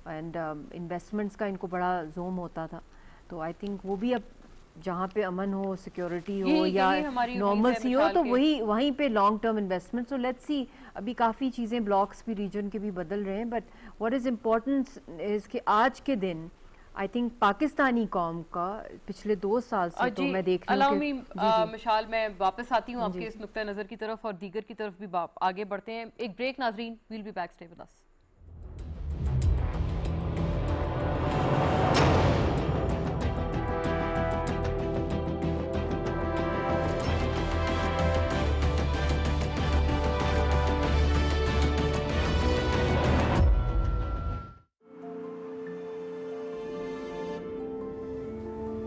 and investments का इनको बड़ा जोम होता था। तो आई थिंक वो भी अब जहाँ पे अमन हो, सिक्योरिटी हो या नॉर्मलसी हो, तो वहीं पे long term investment. So let's see, अभी काफ़ी चीज़ें, ब्लॉक्स भी रीजन के भी बदल रहे हैं, but what is important is कि आज के दिन आई थिंक पाकिस्तानी कौम का पिछले 2 साल से तो मैं देख रही हूँ। मिशाल, मैं वापस आती हूँ आपके इस नुक्ता नज़र की तरफ और दीगर की तरफ भी आगे बढ़ते हैं। एक ब्रेक नाजरीन, we'll be back, stay with us.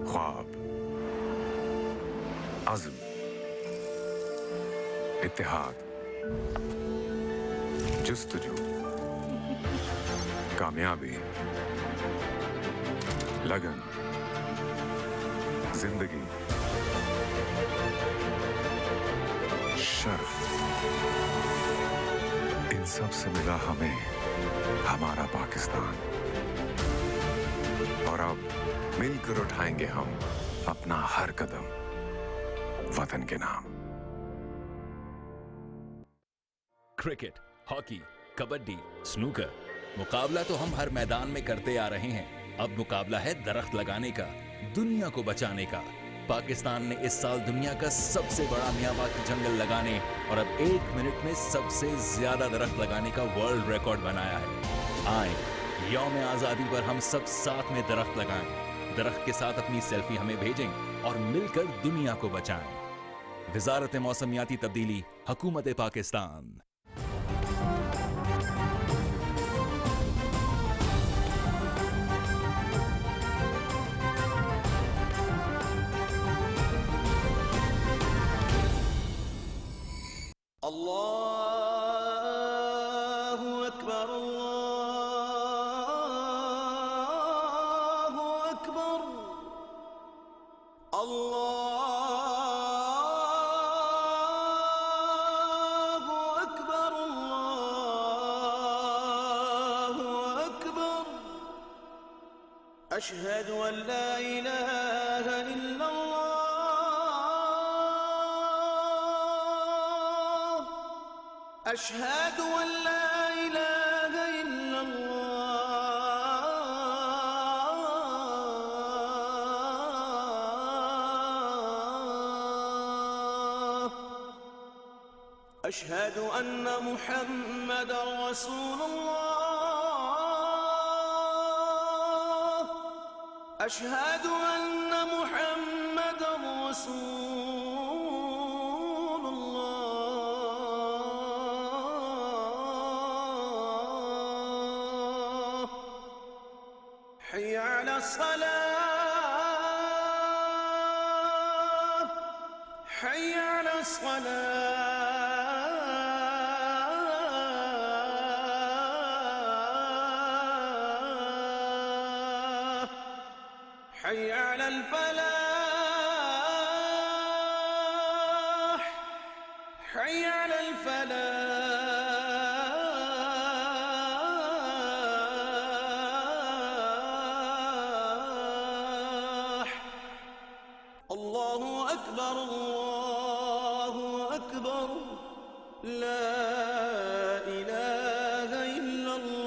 ख्वाब, अज़्म, इत्तेहाद, जुस्तजू, कामयाबी, लगन, जिंदगी, शर्फ, इन सब से मिला हमें हमारा पाकिस्तान, और अब मिलकर उठाएंगे हम अपना हर कदम वतन के नाम। क्रिकेट, हॉकी, कबड्डी, स्नूकर, मुकाबला तो हम हर मैदान में करते आ रहे हैं। अब मुकाबला है दरख्त लगाने का, दुनिया को बचाने का। पाकिस्तान ने इस साल दुनिया का सबसे बड़ा मियावाकी जंगल लगाने और अब 1 मिनट में सबसे ज्यादा दरख्त लगाने का वर्ल्ड रिकॉर्ड बनाया है। आए, यौम आजादी पर हम सब साथ में दरख्त लगाएं, दरख्त के साथ अपनी सेल्फी हमें भेजें और मिलकर दुनिया को बचाएं। वजारत मौसमियाती तब्दीली, हुकूमत पाकिस्तान। अल्लाहु अकबर, अल्लाहु अकबर, अशहदु अन ला इलाहा इल्लल्लाह, अशहदु अन ला इलाहा इल्लल्लाह, अशहदु अन्न मुहम्मदर रसूलुल्लाह, अशहदु अन्न मुहम्मदर रसूलुल्लाह, हय्य अला सलाह, हय्य अला सलाह, हय्य अलल फलाह, हय्य अलल फलाह। अल्लाहु अकबर, अल्लाहु अकबर, ला इलाहा इल्लल्लाह।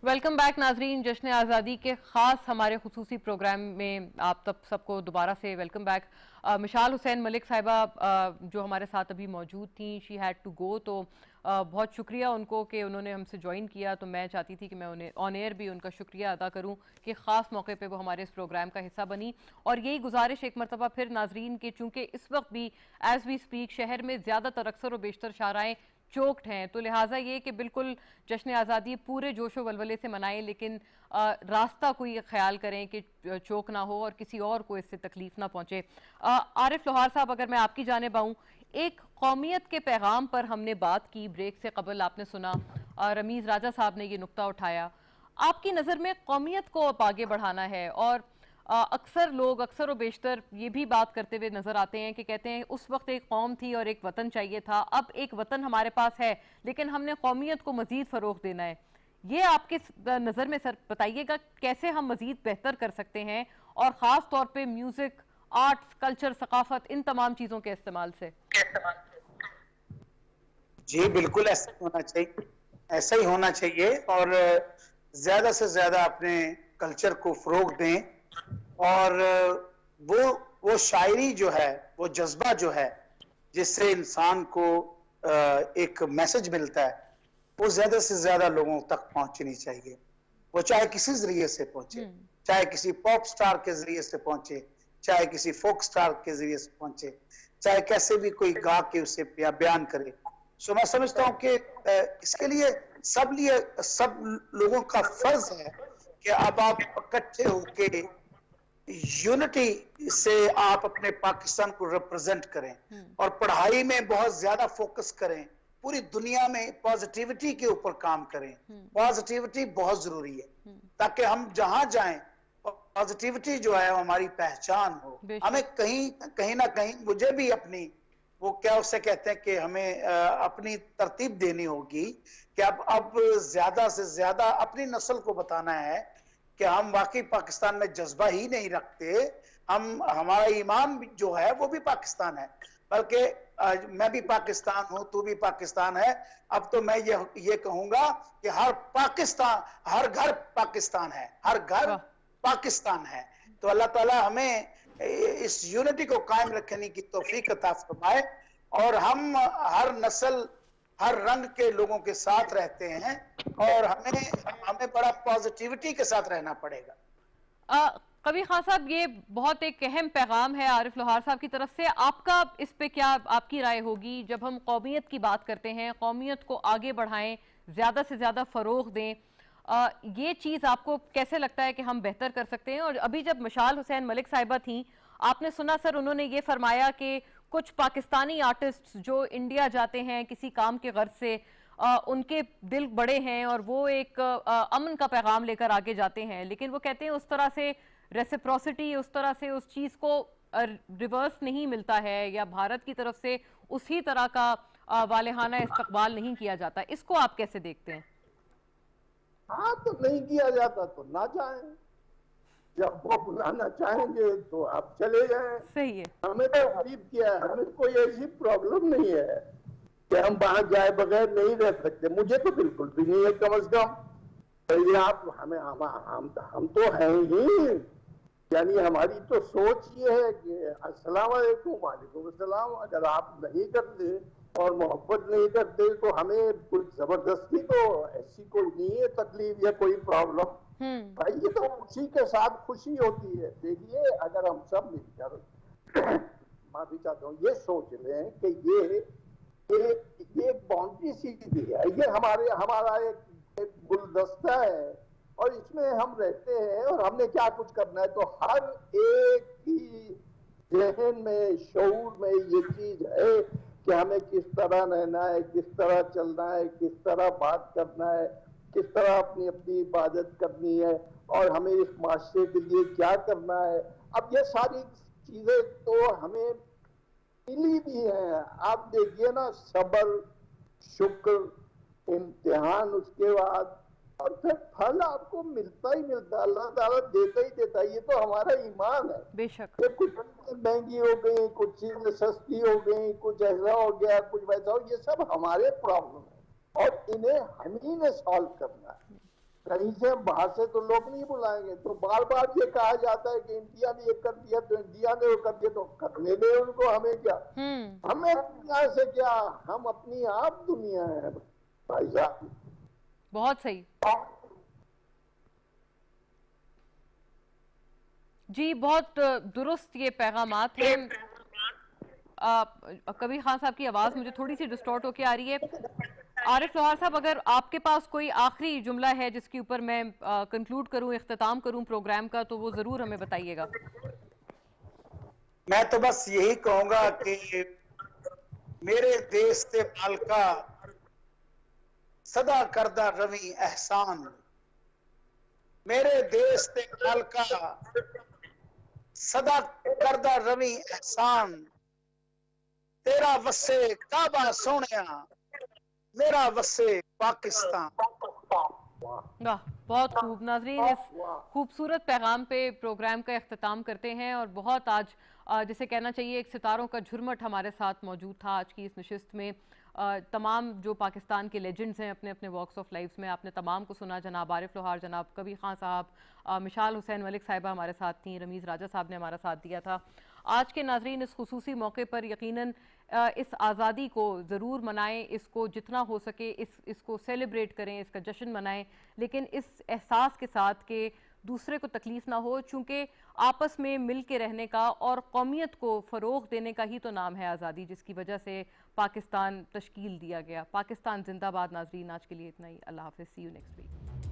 वेलकम बैक नाजरीन। जश्न आज़ादी के ख़ास हमारे खुसूसी प्रोग्राम में आप तब सबको दोबारा से वेलकम बैक। मिशाल हुसैन मलिक साहिबा जो हमारे साथ अभी मौजूद थी, शी हैड टू गो, तो बहुत शुक्रिया उनको कि उन्होंने हमसे ज्वाइन किया। तो मैं चाहती थी कि मैं उन्हें ऑन एयर भी उनका शुक्रिया अदा करूं कि ख़ास मौके पे वो हमारे इस प्रोग्राम का हिस्सा बनी। और यही गुजारिश एक मरतबा फिर नाजरीन के, चूँकि इस वक्त भी एज़ वी स्पीक शहर में ज़्यादातर अक्सर व बेशतर शाहराएँ चोक्ड हैं, तो लिहाजा ये कि बिल्कुल जश्न आज़ादी पूरे जोशो वलवले से मनाएं, लेकिन रास्ता कोई ख्याल करें कि चोक ना हो और किसी और को इससे तकलीफ ना पहुंचे। आरिफ लोहार साहब, अगर मैं आपकी जानिब आऊँ, एक कौमियत के पैगाम पर हमने बात की ब्रेक से कबल, आपने सुना रमीज़ राजा साहब ने ये नुक्ता उठाया। आपकी नज़र में कौमियत को अब आगे बढ़ाना है और अक्सर लोग अक्सर व बेशतर ये भी बात करते हुए नजर आते हैं कि कहते हैं उस वक्त एक कौम थी और एक वतन चाहिए था, अब एक वतन हमारे पास है लेकिन हमने कौमियत को मजीद फरोग देना है। ये आपके नज़र में सर बताइएगा कैसे हम मजीद बेहतर कर सकते हैं, और ख़ास तौर पे म्यूज़िक, आर्ट्स, कल्चर, सकाफत, इन तमाम चीज़ों के इस्तेमाल से। जी बिल्कुल ऐसा होना चाहिए, ऐसा ही होना चाहिए, और ज़्यादा से ज़्यादा अपने कल्चर को फ़रोग दें। और वो शायरी जो है, वो जज्बा जो है जिससे इंसान को एक मैसेज मिलता है, वो ज्यादा से ज्यादा लोगों तक पहुंचनी चाहिए। वो चाहे किसी जरिए से पहुंचे, चाहे किसी पॉप स्टार के जरिए से पहुंचे, चाहे किसी फोक स्टार के जरिए से पहुंचे, चाहे कैसे भी कोई गा के उसे बयान करे। सो मैं समझता हूँ कि इसके लिए सब लोगों का फर्ज है कि अब आप इकट्ठे होके यूनिटी से आप अपने पाकिस्तान को रिप्रेजेंट करें और पढ़ाई में बहुत ज्यादा फोकस करें, पूरी दुनिया में पॉजिटिविटी के ऊपर काम करें। पॉजिटिविटी बहुत जरूरी है ताकि हम जहां जाएं पॉजिटिविटी जो है हमारी पहचान हो। हमें कहीं ना कहीं मुझे भी अपनी वो क्या उसे कहते हैं कि हमें अपनी तरतीब देनी होगी कि अब ज्यादा से ज्यादा अपनी नस्ल को बताना है कि हम वाकई पाकिस्तान में जज्बा ही नहीं रखते, हमारा ईमान जो है वो भी पाकिस्तान है, बल्कि मैं भी पाकिस्तान हूं, तू भी पाकिस्तान है। अब तो मैं ये कहूंगा कि हर घर पाकिस्तान है, हर घर पाकिस्तान है। तो अल्लाह ताला हमें इस यूनिटी को कायम रखने की तौफीक अता फरमाए और हम हर नस्ल हर रंग के लोगों के साथ रहते हैं और हमें बड़ा पॉजिटिविटी के साथ रहना पड़ेगा। कबीर खान साहब, ये बहुत एक अहम पैगाम है आरिफ लोहार साहब की तरफ से। आपका इस पे क्या आपकी राय होगी? जब हम कौमियत की बात करते हैं, कौमियत को आगे बढ़ाएं, ज़्यादा से ज़्यादा फ़रोग दें, ये चीज़ आपको कैसे लगता है कि हम बेहतर कर सकते हैं? और अभी जब मशाल हुसैन मलिक साहिबा थी, आपने सुना सर, उन्होंने ये फरमाया कि कुछ पाकिस्तानी आर्टिस्ट जो इंडिया जाते हैं किसी काम के गर्ज से, उनके दिल बड़े हैं और वो एक अमन का पैगाम लेकर आगे जाते हैं, लेकिन वो कहते हैं उस तरह से रेसिप्रोसिटी, उस तरह से उस चीज़ को रिवर्स नहीं मिलता है, या भारत की तरफ से उसी तरह का वालेहाना इस्तकबाल नहीं किया जाता। इसको आप कैसे देखते हैं? हाँ, तो नहीं किया जाता तो ना जाएं, जब वो बुलाना चाहेंगे तो आप चले जाएं। सही है। हमें तो गरीब किया है, हमें कोई ऐसी प्रॉब्लम नहीं है कि हम वहां जाए बगैर नहीं रह सकते। मुझे तो बिल्कुल भी नहीं है, कम से कम। पहले आप हमें हम तो हैं ही, यानी हमारी तो सोच ये है कि अस्सलाम वालेकुम, वालेकुम अस्सलाम। अगर आप नहीं करते और मोहब्बत नहीं करते तो हमें कोई जबरदस्ती तो ऐसी कोई नहीं है तकलीफ या कोई प्रॉब्लम। भाई ये तो उसी के साथ खुशी होती है। देखिए, अगर हम सब मिलकर माफी चाहता हूँ, ये सोच लें कि ये एक बाउंड्री सी दी है, ये हमारा एक गुलदस्ता है और इसमें हम रहते हैं और हमने क्या कुछ करना है, तो हर एक की जहन में, शऊर में ये चीज है कि हमें किस तरह रहना है, किस तरह चलना है, किस तरह बात करना है, किस तरह अपनी अपनी इबादत करनी है और हमें इस माशरे के लिए क्या करना है। अब ये सारी चीजें तो हमें मिली भी हैं। आप देखिए ना, सब्र, शुक्र, इम्तिहान, उसके बाद और फिर फल आपको मिलता ही मिलता, अल्लाह ताला देता ही देता है। ये तो हमारा ईमान है। बेशक। कुछ चीजें महंगी हो गई, कुछ चीजें सस्ती हो गई, कुछ ऐसा हो गया, कुछ वैसा हो, ये सब हमारे प्रॉब्लम है और इन्हें हम ही ने सॉल्व करना है। कहीं से बाहर से तो लोग नहीं बुलाएंगे। तो बार बार ये कहा जाता है कि इंडिया ने ये कर दिया तो इंडिया ने वो कर दिया, तो करने दे उनको, हमें क्या, हमें दुनिया से क्या, हम अपनी आप दुनिया है भाई साहब। बहुत सही जी, बहुत दुरुस्त ये पैगामात हैं। कबीर खान साहब की आवाज मुझे थोड़ी सी डिस्टॉर्ट होके आ रही है। आरिफ लोहार साहब, अगर आपके पास कोई आखिरी जुमला है जिसके ऊपर मैं कंक्लूड करूं, इख्तिताम करूं प्रोग्राम का, तो वो जरूर हमें बताइएगा। मैं तो बस यही कहूंगा कि मेरे देश के मालका सदा करदा रवि एहसान, मेरे देश के मालका सदा करदा रवि एहसान, तेरा वसे काबा सोनिया, मेरा वसे पाकिस्तान। वाह, बहुत खूब। नाजरीन, इस खूबसूरत पैगाम पे प्रोग्राम का इख्तिताम करते हैं और बहुत आज जिसे कहना चाहिए एक सितारों का झुरमट हमारे साथ मौजूद था आज की इस नशिस्त में। तमाम जो पाकिस्तान के लेजेंड्स हैं अपने अपने वॉक्स ऑफ लाइफ में, आपने तमाम को सुना। जनाब आरिफ लोहार, जनाब कबीर खान साहब, मशाल हुसैन मलिक साहिबा हमारे साथ थी, रमीज़ राजा साहब ने हमारा साथ दिया था। आज के नाजरीन, इस खुसूसी मौके पर यकीनन इस आज़ादी को ज़रूर मनाएं, इसको जितना हो सके इसको सेलिब्रेट करें, इसका जश्न मनाएं, लेकिन इस एहसास के साथ कि दूसरे को तकलीफ ना हो, चूँकि आपस में मिल के रहने का और कौमियत को फ़रोग़ देने का ही तो नाम है आज़ादी, जिसकी वजह से पाकिस्तान तश्कील दिया गया। पाकिस्तान जिंदाबाद। नाजरीन, आज के लिए इतना ही। अल्लाह हाफ़िज़। सी यू नेक्स्ट वीक।